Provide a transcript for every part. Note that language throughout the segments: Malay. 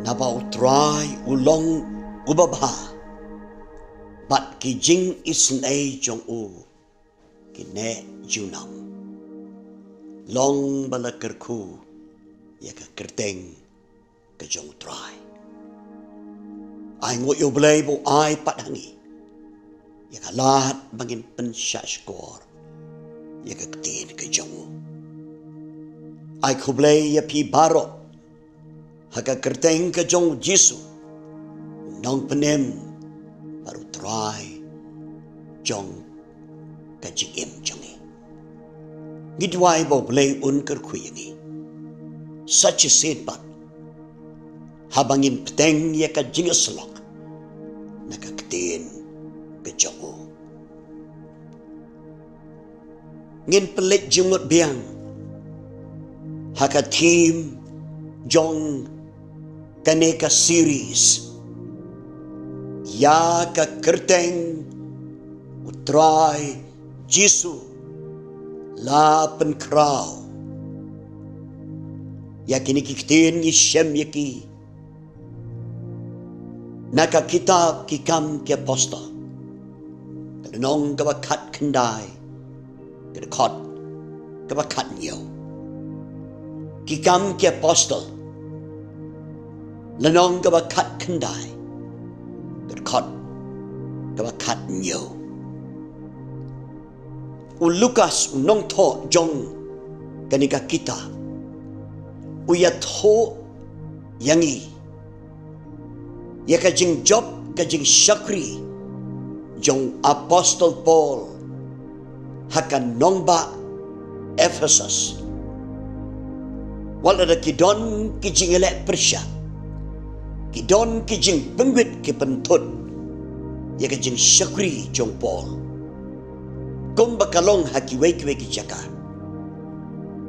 naba utrai ulong ubaba bat ki jing isnei jong u ki ne junam long bala kerku ya ka kerteng ka jong utrai ai ngo yo blai bo ai pat hangi ya ka lat bangin pen skor ya ka tin ka jong ai kublai ya pi baro haka kerteng ka jong Jisu nong penem baru try jong ka jing jongi ngidwai bo blai un ker khuyangi such a said but habangin peteng ya ka jing slok naka ketin ka jong ngin pelik jumut biang haka team jong kaneka series ya ka kerteng utrai Jisu la penkrau ya kini kitin ni shem yaki naka kitab kikam ki apostol kanong ka bakat kendai ka kot ka bakat nyo kikam ki apostol lanong ka bakat kendai kot ka bakat nyo u Lukas unong tho jong kanika kita uya tho yangi ya ka jing job ka jing shakri jong apostol Paul hakan nongba Ephesus wala da kidon ki jing elek Persia kidon ki jing bengwit ki pentut ya ka jing shakri jong Paul kum bakalong hakiwei kiwe ki jaka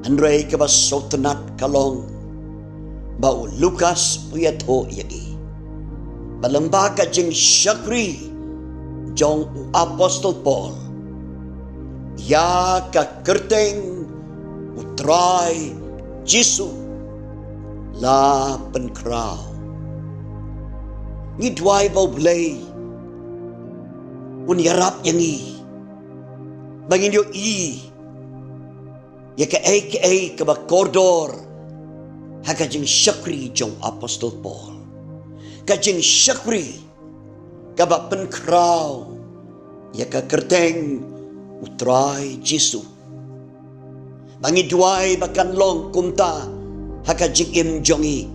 andrei ka bas sotenat kalong bau Lukas uya tho yagi balamba ka jing shakri jong apostol Paul ya ka kerteng utrai Jisu la penkrau ngidwai bau blai un yarap yangi bangin yo i ya ka ba koridor haka jing shakri jong apostol Paul ka jing shakri ka ba penkrau ya ka kerteng utrai Jisu bangi duai bakan long kumta haka jing im jongi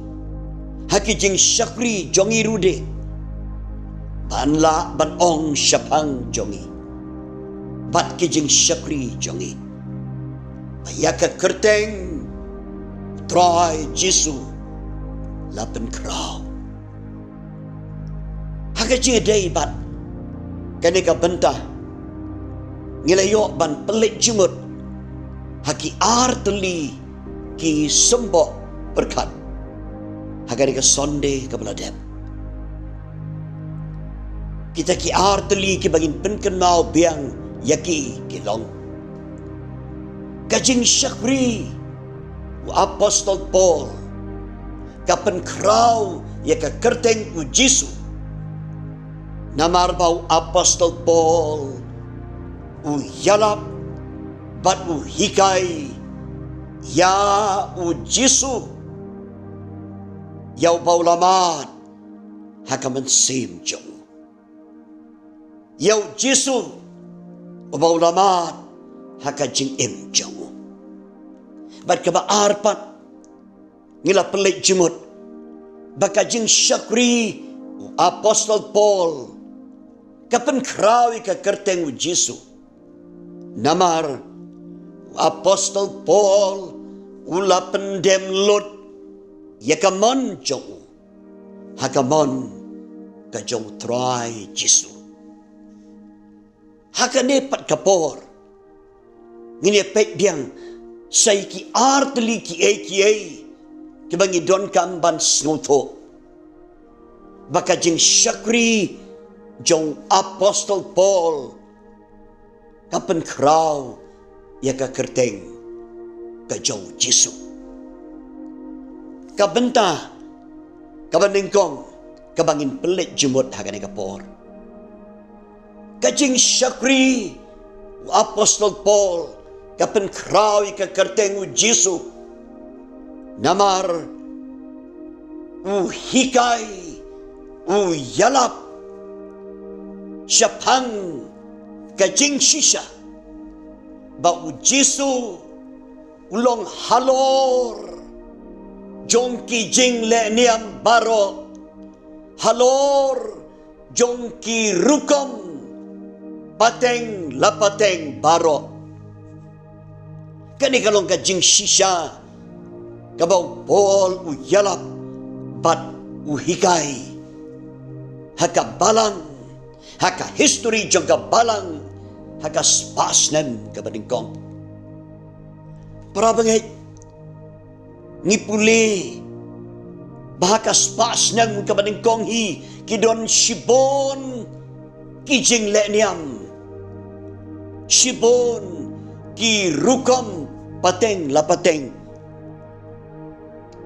haki jing shakri jongi rude ban la ban ong shapang jongi bat ki jing shakri jongi bayaka kerteng try Jisu lapen krau haka jing dei bat kaneka bentah ngilayo ban pelik jumut haki arteli ki sembok berkat hagari ka sonde ka beladep kita ki arteli ki bagin penkenau biang yaki ki long kajing shakri apostol Paul kapen krau ya ka kerteng u Jisu namar bau apostol Paul u yalap bat u hikai ya u Jisu yau bau lamat hakaman sim jong yau Jisu bau lamat hakajing im jong bat ka ba arpat ngila pelik jumut bakajing shakri apostol Paul kapen krawi ka kerteng u Jisu namar apostol Paul ula pendem lut yakamon jong hakamon ka jong try Jisu hakane pat kapor ngine pek biang sai ki artli ki ki bangi don kamban snoto baka jing shakri jong apostol Paul kapen krau ya ka kerteng ka jong Jisu ka benta kabaningkong kabangin pelit jumut hagan kapor. Kajing syakri Apostol Paul kapen krawi ka kerteng u Jesu namar u hikai u yalap syapang kajing shisha ba u Jesu ulong halor jong ki jing le niam baro halor jong ki rukom pateng lapateng baro kani kalong kajing shisha kabaw Paul u yalap bat u hikay haka balang haka history jong ka balang haka spasnem kabadingkong parabangay ngipuli bahaka spasnem kabadingkong hi kidon shibon kijing le'niam shibon ki rukom pateng lapateng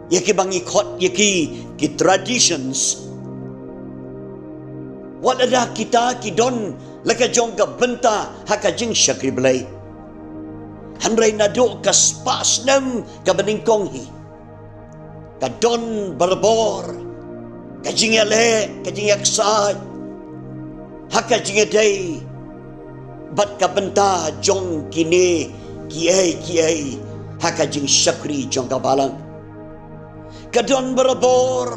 yaki bangi khot yaki ki traditions wadada kita kidon laka jong ka benta haka jing syakri belai handrai nado ka spas nem ka beningkong hi ka don berbor ka jing ele ka jing yaksai haka jing day bat ka benta jong kini kiai haka jing syakri jong ka balang kadon berbor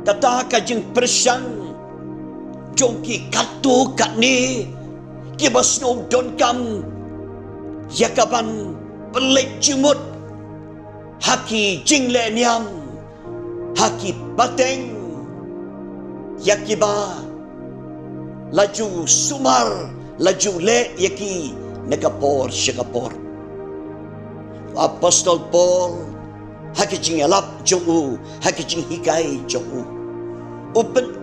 kata ka jing persyang jong ki katu kat ni ki basno don kam yakaban pelik jumut haki jing le niam haki pateng yakiba laju sumar laju le yaki nakapor syakapor Apostol Paul haki jing alap jong u haki jing hikai jong u open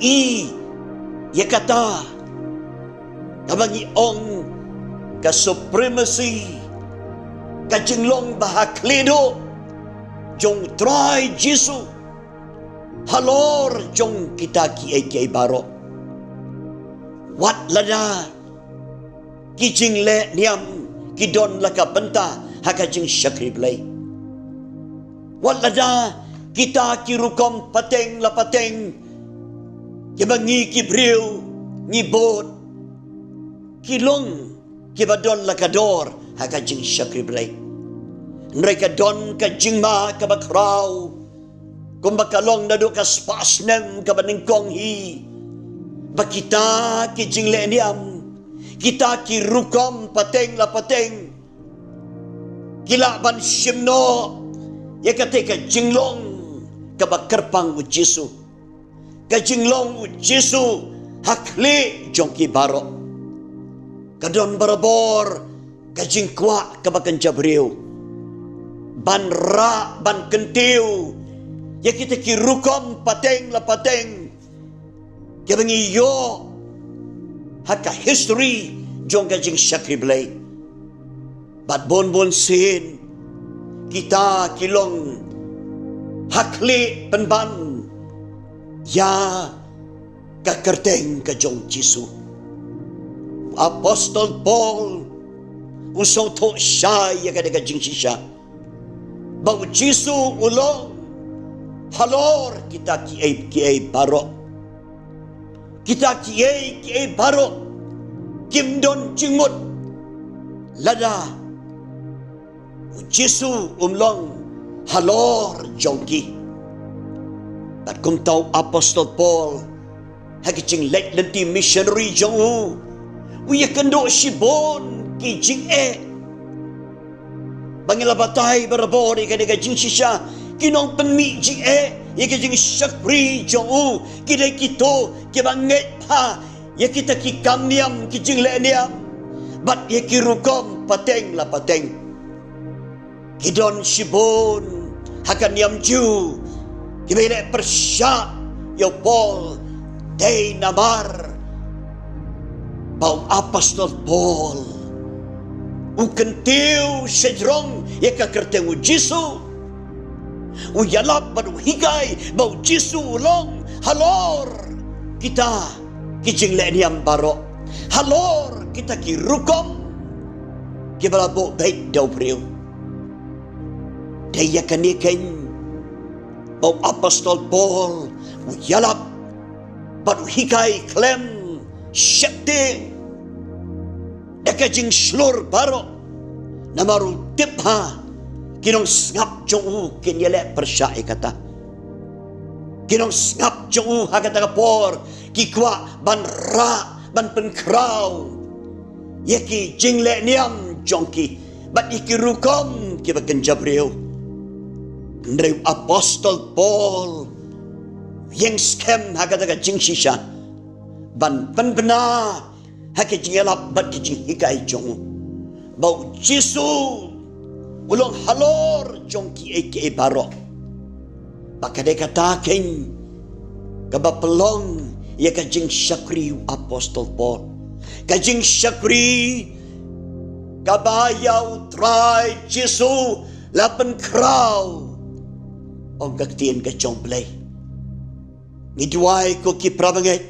yakata kabangi ong ka supremacy ka jinglong bahaklido jong try Jesu halor jong kita ki baro wat lada ki jingle niam kidon laka benta haka jing syakri blai wat lada kita ki rukom pateng lapateng kibangi kibriu ngibot kilong kibadon lakador haka jing syakri blai mereka don ka jingma ka bakraw kumbakalong nado ka spasnem ka baningkong hi bakita ki jingle niam kita ki rukom pateng lapateng kilaban simno yakate ka jinglong ka bakerpang u Jesu kajinglong u Jesu hakli jongki baro kadon barabor kajing kwa kabakan jabriu ban ra ban kentiu ya kita ki rukom pateng lapateng kabangi yo haka history jong kajing syakri blai bat bon sin kita kilong hakli penban ya kakerteng ka jong Jesu Apostol Paul usong to siya ya ka jing sisya bau Jesu ulong halor kita kiai baro kita kiai baro kimdon jingmut lada Jesu umlong halor jongki at kung tau Apostol Paul hagijing late lenti missionary jong uya kendo shibon ki jing bangilabatay barabori kaniga jing sisya kinong penmi jing yakijing syakri jong kidai kito kibanget pa yakita ki kamniam ki jing leniam bat yakirukom pateng lapateng kidon shibon hakan yam ju kibele persya yo Paul day namar bau Apostol Paul ukentiu sedrong ya kakertengu Jesu uyalap ban higay bau Jisu long halor kita kijing le niam baro halor kita ki rukom kibalabo baik dau priu daya kaniken bau apostol Paul uyalap ban higay klem syakte dakajing slur baro namaru tipha kinong ngap jong kinyele persyai kata kinong ngap jong hakata kapor kikwa ban ra ban penkrau yaki jingle niam jongki bat iki rukom ki baken jabril ndreu apostol Paul yang skem hakata jing shisha ban penbena hake jingelap bat jing hikai jong bau Jisu ulong halor jongki eke baro bakade kataken kabapelong ya kajing syakri apostol Paul kajing syakri kabayau try Jisu lapen krau ong gaktiin ka jomblay ngidway ko ki prabanget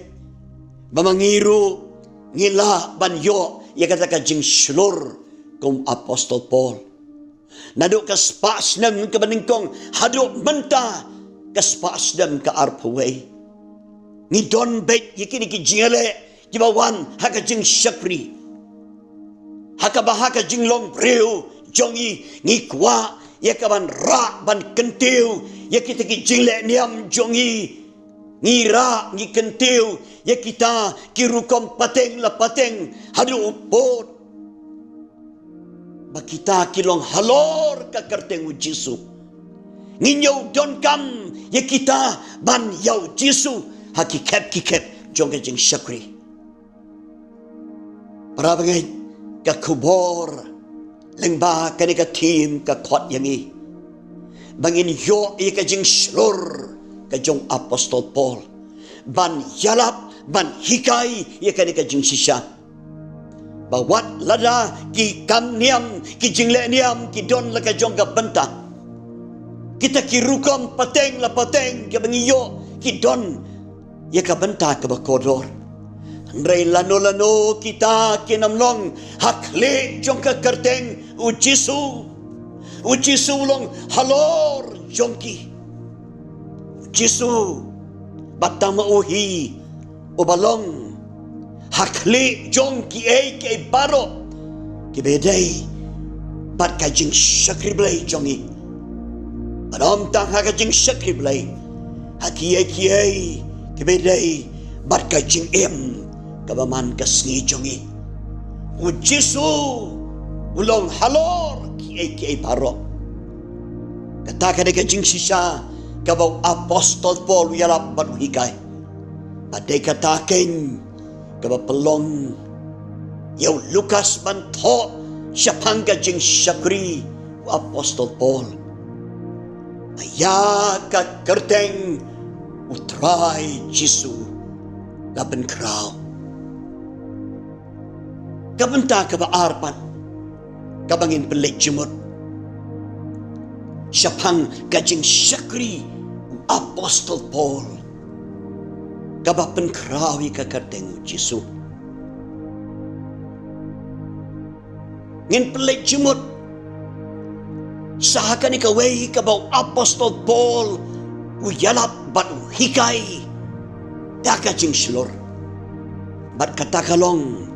mamangiru ngila banyo ya kata kajing slur kum apostol Paul naduk kaspas nem ke beningkong haduk mentah kaspas nem ke arpaway ngidon bet yikini ki jingale jibawan haka jing syakri haka bahaka jing long breu jongi ngikwa yakaban ra ban kentiu yakita ki jingle niam jongi ngira ngi kentiu yakita kirukom pateng la pateng hadu upot bakita kilong halor ka kerteng Jisu nginyo don kam ya kita ban yau Jisu haki kep jong jing syakri para bangai ka kubor lengba kanika tim ka khot yangi bangin yo ka jing slur ka jong apostol Paul ban yalap ban hikai ya kanika jing sisha bawat lada ki kam niam ki jingle niam ki don la ka jong ka benta kita ki rukom pateng la pateng ke bengiyo ki don ya ka benta ka bakodor ndrei lano kita ki namlong hakle jong ka kerteng u Jisu long halor jongki Jisu batang mauhi o balong hakli jong ki ke baro ki bedai bat kajing syakri blai jongi badam tang ha kajing syakri blai haki ki bedai bat kajing kabaman kasni jongi u Jisu ulong halor ki ke baro kata kada kajing sisa kabau apostol Paul yalap bat hikai badai kataken kabapelong yau Lukas banto siapang kajing syakri apostol Paul aya ka kerteng utrai Jisu laban krau kabenta kabaarpan kabangin pelik jemut siapang kajing syakri apostol Paul kabapen krawi ka kerteng Jisu ngin pelik jemut sahakan ikawai kabau apostol Paul uyalap bat hikai dakajing slur bat katakalong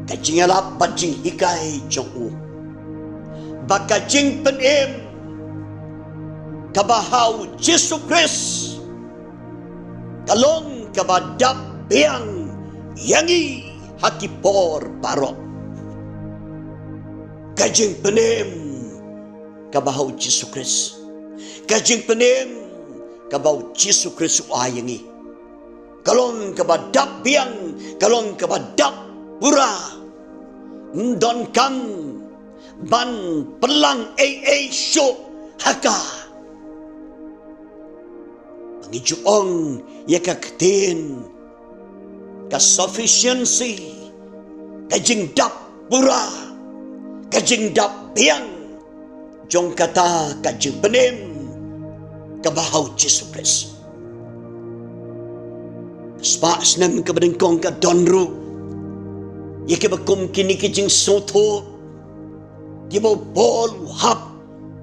kajing alap bat jing hikai jong bakajing penem kabahau Yesus Kristus kalong kabadap biang yangi hakipor barok kajing penem kabahau Yesus Kristus kajing penem kabau Yesus Kristus ayangi kalong kabadap biang kalong kabadap pura ndon kam ban pelang show haka pangijuong yakaktin ka sufficiency kajing dap pura kajing dap biang jong kata kajing penem kabahaw Jesu Christ. Spas nam kabadengkong ka donru, yakibakum kini kijing soto, gibaw Paul hap,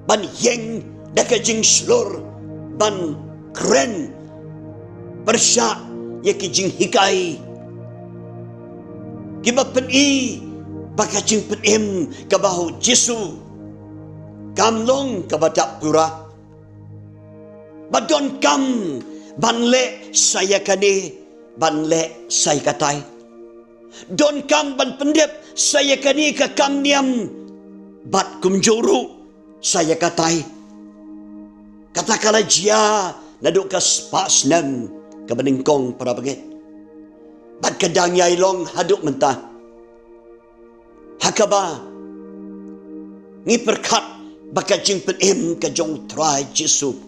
ban yeng dakajing slur, ban kren, bersyak yakijing hikai, giba peni, bakajing penim kabahaw Jesu, kamlong kabadak pura, badon kam banle saya kani, banle saya katai, don kam ban pendep saya kani ka kam niam, bat kumjuru saya katai, katakala jia naduk ka spas nam ka beningkong para bagit, bat kadang yai long haduk mentah, hakaba ngi perkat bakajing penim ka jong trai Jesu,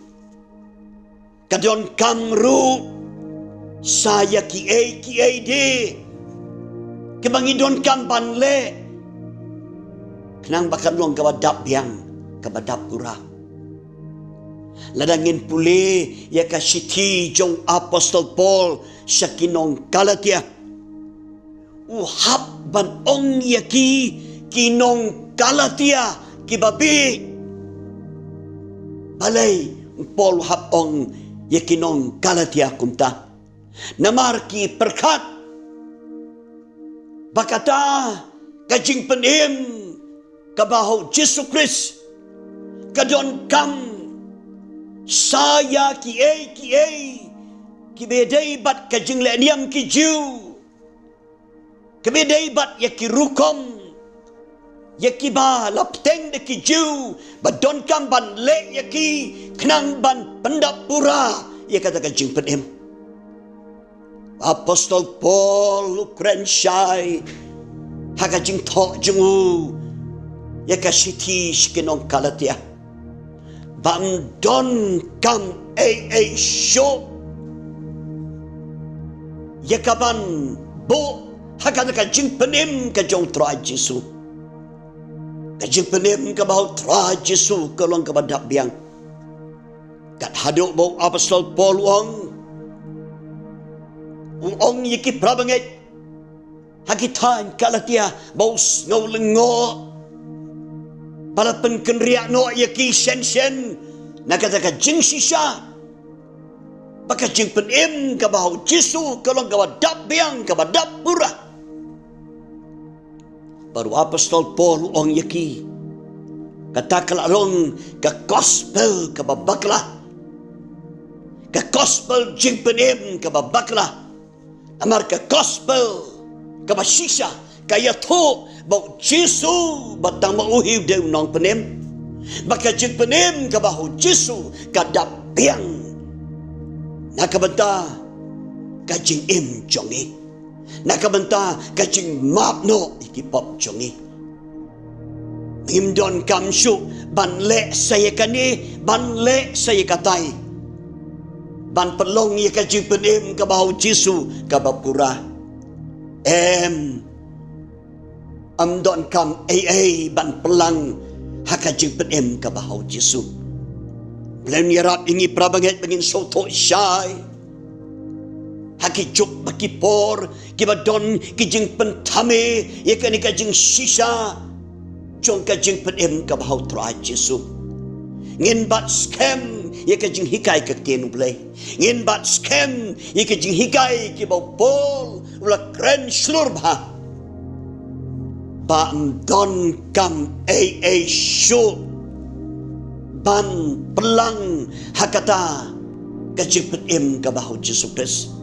kadon kamru saya kiai de kebangidon kam banle kenang bakan luang kabadap biang kabadap pura ladangin pule ya kasiti jong apostol Paul sakinong Galatia uhap ban ong yaki kinong Galatia kibabi balay Paul hap ong yakinong Galatia kumta namarki perkat bakata kajing penim kabahaw Jesu Christ kadon kam saya kiai kibedai bat kajing leniam kiju kibedai bat yakirukom yakiba lapteng de kiju badon kam ban le yaki kenang ban pendap pura ya kata kajing penim Apostol Paul ukren syai hakajing tok jengu ya kasiti skinong Galatia bam don kam show ya kaban bo hakata kajing penim kajong trai Jesu kajing penim kabahaw trai Jesu kalong kabadap biang kat haduk bo Apostol Paul ong yiki prabangit hakitan Galatia baus ngau lengo balapan kenriak no yaki sen nakata kajing sisa bakajing penim kabahaw Jesu kalong kabadap biang kabadap pura baru Apostol Paul ong yaki kata kalalong ka gospel kababakla ka gospel jing penim kababakla amar ka gospel kabasisa kaya to bau Jesu batang mauhiw de nong penim bakajing penim kabahaw Jesu kadap biang nakabenta kajing im jongi nakabenta kajing mapno ikipop jongi himdon kamsu banle saya kani banle saya katai ban pelong ya kajing penim kabahaw Jesu kabapura amdon kam ban pelang hakajing penim kabahaw Jesu Belen yarap ingi prabangit bangin soto syai hakijuk bakipor kibadon kijing pentame ya kani kajing sisa jong kajing penim kabahaw trai Jesu ngin bat scam ya kajing hikai kaktian ublay ngin bat scam ya kajing hikai kibaw Paul ula kren slur bah ban don kam show ban pelang hakata kajing penim kabahaw Jesu Christ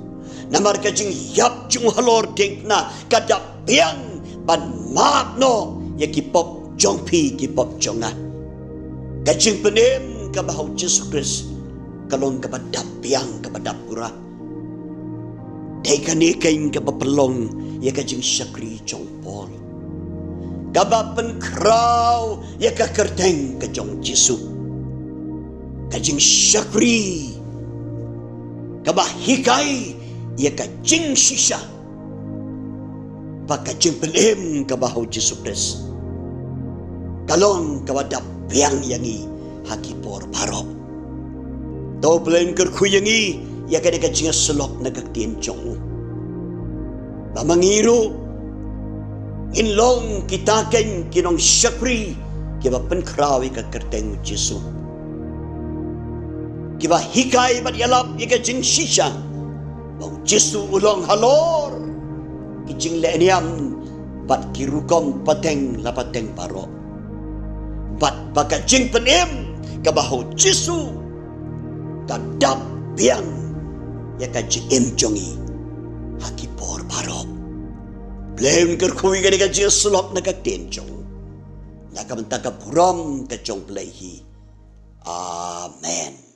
namar kajing yap jung halor dingna kadap biang ban magno ya kipop jongpi kipop jonga kajing penim kabahaw Jesu Christ kalong kabadap biang kabadap pura day kanikain kabapalong ya kajing syakri jong Paul kabapan kraw ya kakerteng kajong Jesu kajing syakri kabahikai ya kajing sisa pakajing penim kabahaw Jesu Christ kalong kabadap biang yangi hakipor barok To blame kerkuyangi ya kada kajinga selok nagagtien chong. Mamangiro inlong kita ken kinong syakri kiba penkrawi ka kerteng Jesu. Kiba hikay bat yalap ika jing shisha. Bang Jesu ulong halor kijing leeniam bat kirukom pateng lapateng paro. Bat baka jing penem kabaho Jesu kadap biang ya ka jing jongi hakipor paro. Blame kerkui ka ka jing sulok nagagtenchong. Nakamantaka buram ka jong playhi. Amen.